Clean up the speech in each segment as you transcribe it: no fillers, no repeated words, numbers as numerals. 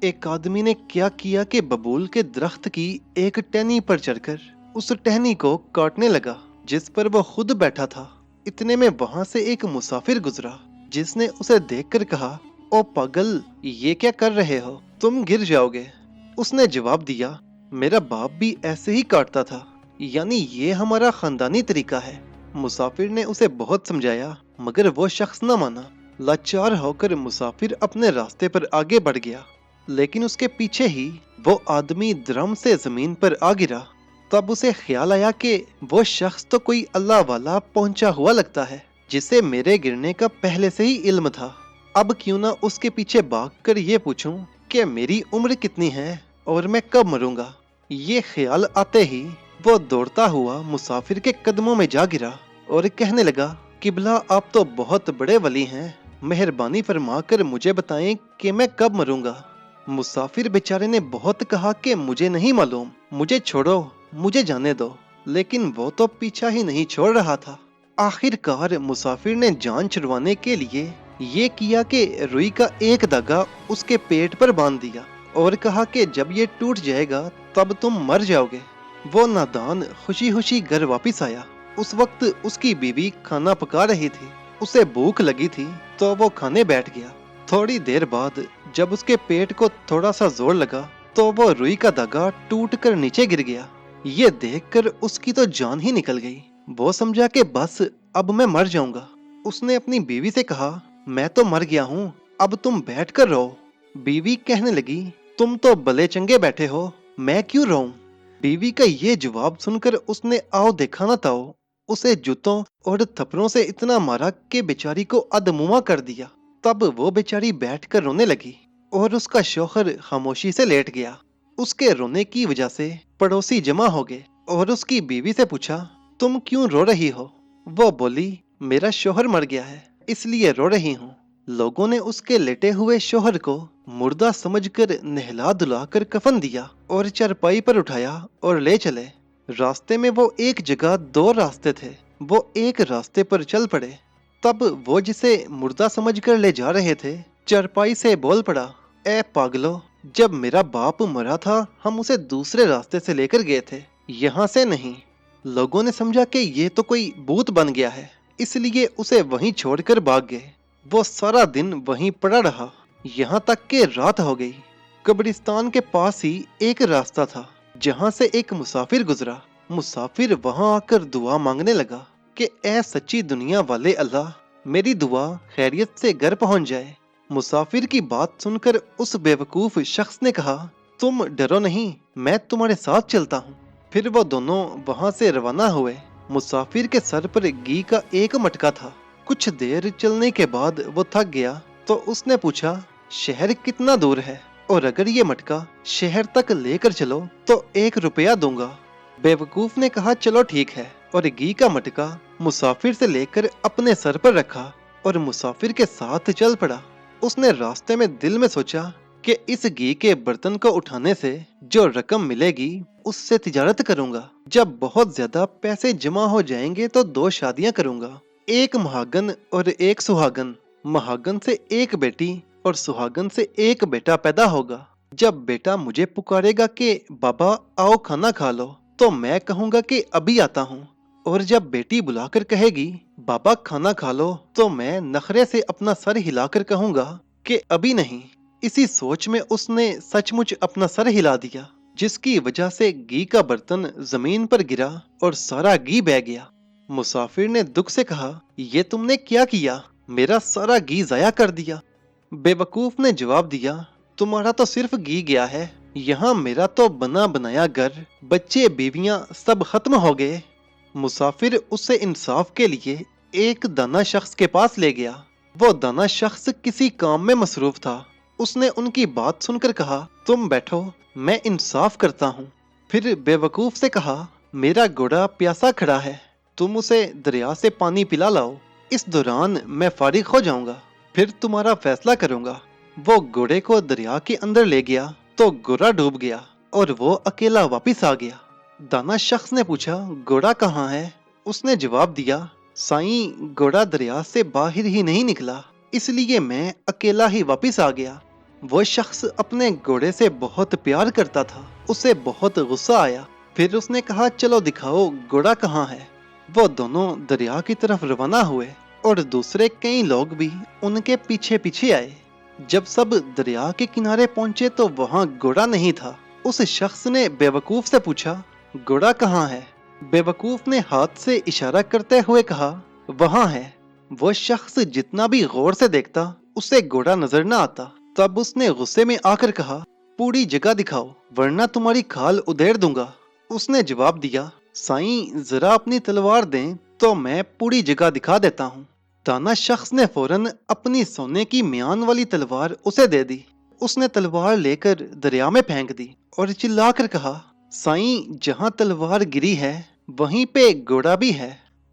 एक आदमी ने क्या किया कि बबूल के दरख्त की एक टहनी पर चढ़कर उस टहनी को काटने लगा जिस पर वो खुद बैठा था। इतने में वहां से एक मुसाफिर गुजरा जिसने उसे देखकर कहा, ओ पागल, ये क्या कर रहे हो, तुम गिर जाओगे। उसने जवाब दिया, मेरा बाप भी ऐसे ही काटता था, यानी ये हमारा खानदानी तरीका है। मुसाफिर ने उसे बहुत समझाया मगर वो शख्स न माना। लाचार होकर मुसाफिर अपने रास्ते पर आगे बढ़ गया, लेकिन उसके पीछे ही वो आदमी ड्रम से जमीन पर आ गिरा। तब उसे ख्याल आया कि वो शख्स तो कोई अल्लाह वाला पहुंचा हुआ लगता है जिसे मेरे गिरने का पहले से ही इल्म था। अब क्यों ना उसके पीछे भागकर ये पूछूं कि मेरी उम्र कितनी है और मैं कब मरूंगा। ये ख्याल आते ही वो दौड़ता हुआ मुसाफिर के कदमों में जा गिरा और कहने लगा, किबला, आप तो बहुत बड़े वली हैं, मेहरबानी फरमाकर मुझे बताएं कि मैं कब मरूंगा। मुसाफिर बेचारे ने बहुत कहा कि मुझे नहीं मालूम, मुझे छोड़ो, मुझे जाने दो, लेकिन वो तो पीछा ही नहीं छोड़ रहा था। आखिरकार मुसाफिर ने जान छुड़वाने के लिए ये किया कि रुई का एक धागा उसके पेट पर बांध दिया और कहा कि जब ये टूट जाएगा तब तुम मर जाओगे। वो नादान खुशी खुशी घर वापस आया। उस वक्त उसकी बीवी खाना पका रही थी। उसे भूख लगी थी तो वो खाने बैठ गया। थोड़ी देर बाद जब उसके पेट को थोड़ा सा जोर लगा तो वो रुई का धागा टूट कर नीचे गिर गया। ये देखकर उसकी तो जान ही निकल गई। वो समझा कि बस अब मैं मर जाऊंगा। उसने अपनी बीवी से कहा, मैं तो मर गया हूँ, अब तुम बैठ कर रहो। बीवी कहने लगी, तुम तो भले चंगे बैठे हो, मैं क्यों रोऊं। बीवी का ये जवाब सुनकर उसने आओ देखा न ताओ उसे जूतों और थप्पड़ों से इतना मारा कि बेचारी को अधमुआ कर दिया। तब वो बेचारी बैठकर रोने लगी और उसका शौहर खामोशी से लेट गया। उसके रोने की वजह से पड़ोसी जमा हो गए और उसकी बीवी से पूछा, तुम क्यों रो रही हो। वो बोली, मेरा शौहर मर गया है इसलिए रो रही हूँ। लोगों ने उसके लेटे हुए शौहर को मुर्दा समझकर नहला धुलाकर कफन दिया और चारपाई पर उठाया और ले चले। रास्ते में वो एक जगह दो रास्ते थे, वो एक रास्ते पर चल पड़े। तब वो जिसे मुर्दा समझकर ले जा रहे थे चारपाई से बोल पड़ा, ए पागलो, जब मेरा बाप मरा था हम उसे दूसरे रास्ते से लेकर गए थे, यहाँ से नहीं। लोगों ने समझा कि ये तो कोई भूत बन गया है, इसलिए उसे वहीं छोड़कर भाग गए। वो सारा दिन वहीं पड़ा रहा, यहाँ तक कि रात हो गई। कब्रिस्तान के पास ही एक रास्ता था जहाँ से एक मुसाफिर गुजरा। मुसाफिर वहां आकर दुआ मांगने लगा कि ए सच्ची दुनिया वाले अल्लाह, मेरी दुआ खैरियत से घर पहुंच जाए। मुसाफिर की बात सुनकर उस बेवकूफ शख्स ने कहा, तुम डरो नहीं, मैं तुम्हारे साथ चलता हूँ। फिर वो दोनों वहां से रवाना हुए। मुसाफिर के सर पर घी का एक मटका था। कुछ देर चलने के बाद वो थक गया तो उसने पूछा, शहर कितना दूर है, और अगर ये मटका शहर तक लेकर चलो तो 1 रुपया दूंगा। बेवकूफ ने कहा, चलो ठीक है, और घी का मटका मुसाफिर से लेकर अपने सर पर रखा और मुसाफिर के साथ चल पड़ा। उसने रास्ते में दिल में सोचा कि इस घी के बर्तन को उठाने से जो रकम मिलेगी उससे तिजारत करूंगा। जब बहुत ज्यादा पैसे जमा हो जाएंगे तो 2 शादियां करूंगा, एक महागन और एक सुहागन। महागन से एक बेटी और सुहागन से एक बेटा पैदा होगा। जब बेटा मुझे पुकारेगा कि बाबा आओ खाना खा लो, तो मैं कहूंगा कि अभी आता हूँ। और जब बेटी बुलाकर कहेगी बाबा खाना खा लो, तो मैं नखरे से अपना सर हिलाकर कहूंगा कि अभी नहीं। इसी सोच में उसने सचमुच अपना सर हिला दिया, जिसकी वजह से घी का बर्तन जमीन पर गिरा और सारा घी बह गया। मुसाफिर ने दुख से कहा, ये तुमने क्या किया, मेरा सारा घी जाया कर दिया। बेवकूफ ने जवाब दिया, तुम्हारा तो सिर्फ घी गया है, यहाँ मेरा तो बना बनाया घर, बच्चे, बीवियां सब खत्म हो गए। मुसाफिर उसे इंसाफ के लिए एक दाना शख्स के पास ले गया। वो दाना शख्स किसी काम में मसरूफ था। उसने उनकी बात सुनकर कहा, तुम बैठो, मैं इंसाफ करता हूँ। फिर बेवकूफ से कहा, मेरा घोड़ा प्यासा खड़ा है, तुम उसे दरिया से पानी पिला लाओ, इस दौरान मैं फारिग हो जाऊंगा, फिर तुम्हारा फैसला करूंगा। वो घोड़े को दरिया के अंदर ले गया तो घोड़ा डूब गया और वो अकेला वापस आ गया। दाना शख्स ने पूछा, घोड़ा कहाँ है। उसने जवाब दिया, साईं, घोड़ा दरिया से बाहर ही नहीं निकला, इसलिए मैं अकेला ही वापस आ गया। وہ شخص اپنے گھوڑے سے بہت پیار کرتا تھا، اسے بہت غصہ آیا۔ پھر اس نے کہا چلو دکھاؤ گھوڑا کہاں ہے۔ وہ دونوں دریا کی طرف روانہ ہوئے اور دوسرے کئی لوگ بھی ان کے پیچھے پیچھے آئے۔ جب سب دریا کے کنارے پہنچے تو وہاں گھوڑا نہیں تھا۔ اس شخص نے بیوقوف سے پوچھا گھوڑا کہاں ہے؟ بیوقوف نے ہاتھ سے اشارہ کرتے ہوئے کہا وہاں ہے۔ وہ شخص جتنا بھی غور سے دیکھتا اسے گھوڑا نظر نہ آتا۔ تب اس نے غصے میں آ کر کہا پوری جگہ دکھاؤ ورنہ تمہاری کھال ادھیڑ دوں گا۔ اس نے جواب دیا سائیں ذرا اپنی تلوار دیں تو میں پوری جگہ دکھا دیتا ہوں۔ دانا شخص نے فوراً اپنی سونے کی میان والی تلوار اسے دے دی۔ اس نے تلوار لے کر دریا میں پھینک دی اور چلا کر کہا سائیں جہاں تلوار گری ہے وہیں پہ گھوڑا بھی ہے۔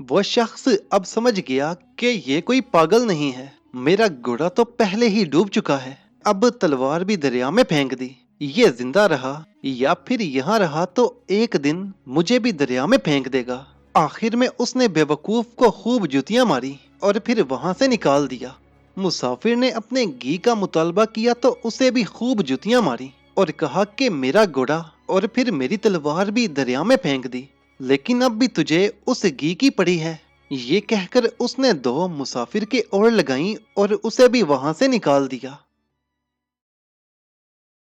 وہ شخص اب سمجھ گیا کہ یہ کوئی پاگل نہیں ہے، میرا گھوڑا تو پہلے ہی ڈوب چکا ہے، اب تلوار بھی دریا میں پھینک دی، یہ زندہ رہا یا پھر یہاں رہا تو ایک دن مجھے بھی دریا میں پھینک دے گا۔ آخر میں اس نے بیوقوف کو خوب جوتیاں ماری اور پھر وہاں سے نکال دیا۔ مسافر نے اپنے گھی کا مطالبہ کیا تو اسے بھی خوب جوتیاں ماری اور کہا کہ میرا گھوڑا اور پھر میری تلوار بھی دریا میں پھینک دی، لیکن اب بھی تجھے اس گھی کی پڑی ہے۔ یہ کہہ کر اس نے دو مسافر کے اور لگائیں اور اسے بھی وہاں سے نکال دیا۔